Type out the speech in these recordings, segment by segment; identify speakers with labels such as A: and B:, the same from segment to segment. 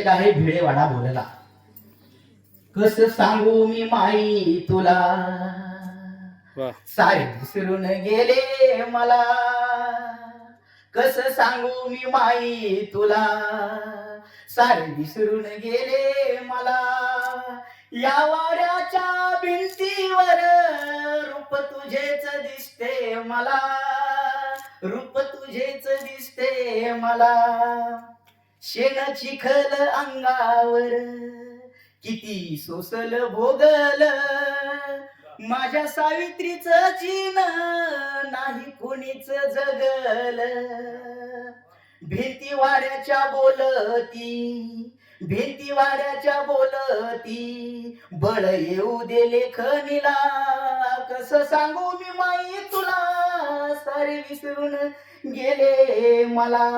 A: आहे भिडेवाडा बोलला. कस सांगू मी माई तुला, सारे विसरून गेले मला. कस सांगू मी माई तुला, सारे विसरून गेले मला. या वाड्याच्या भिंतीवर रूप तुझेच दिसते मला, रूप तुझेच दिसते मला. शेण चिखल अंगावर किती सोसल भोगल, माझ्या सावित्रीच चिन नाही कोणीच जगल. भिंती वाड्याच्या बोलती, भिंती वाड्याच्या बोलती, बळ येऊ दे लेखनीला. कसं सांगू मी माई तुला, सारे विसरून गेले मला.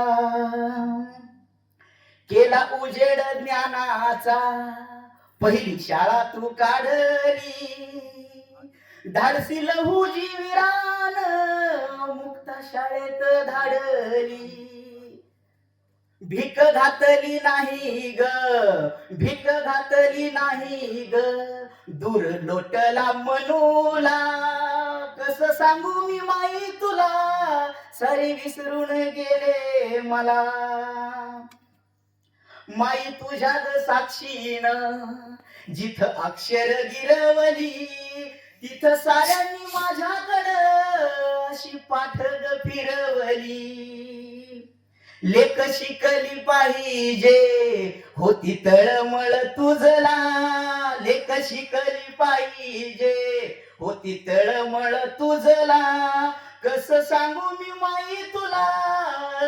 A: केला उजेड ज्ञानाचा, पहिली शाळा तू काढली. धाडसी लहुजी विरान, मुक्ता शाळेत धाडली. भीक घातली नाही ग, भीक घातली नाही ग, दूर लोटला मनूला. कस सांगू मी माई तुला, सारे विसरून गेले मला. माई तुझ्या साक्षीन जिथ अक्षर गिरवली, तिथ साऱ्यांनी माझ्याकडं अशी पाठ ग फिरवली. लेक शिकली पाहिजे होती तळमळ तुझला, लेक शिकली पाहिजे होती तळमळ तुझला. कस सांगू मी माई तुला,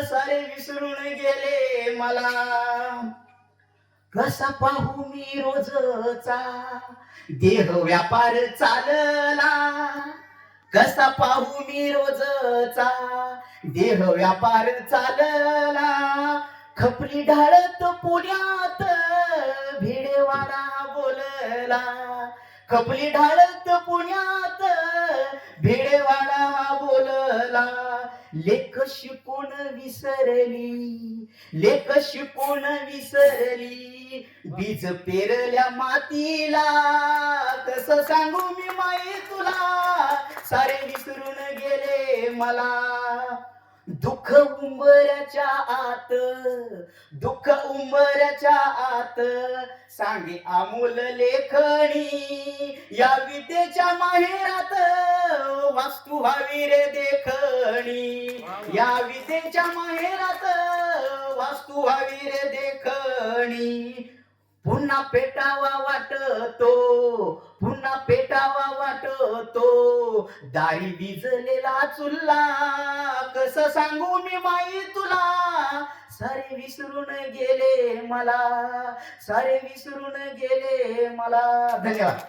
A: सारे विसरून गेले मला. कसा पाहू मी रोजचा देह व्यापार चालला, कसा पाहू मी रोजचा देह व्यापार चालला. खपली ढाळत पुण्यात भिडेवाडा बोलला, खपली ढाळत पुण्यात भिडेवाडा बोलला. लेख शिकून विसरली, लेख शिकून विसरली, बीज पेरल्या मातीला. कस सांगू मी माई तुला, सारे विसरून गेले मला. दुःख उंबऱ्याच्या आत, दुःख उंबऱ्याच्या आत, सांगे अमोल लेखणी. या विद्येच्या माहेरात वास्तू व्हावी रे देखणी, या विद्येच्या माहेरात वास्तू व्हावी रे देखणी. पुन्हा पेटावा वाटतो, पुन्हा पेटावा वाटतो, दारी विजलेला चुल्ला. कस सांगू मी माई तुला, सारे विसरून गेले मला, सारे विसरून गेले मला. धन्यवाद.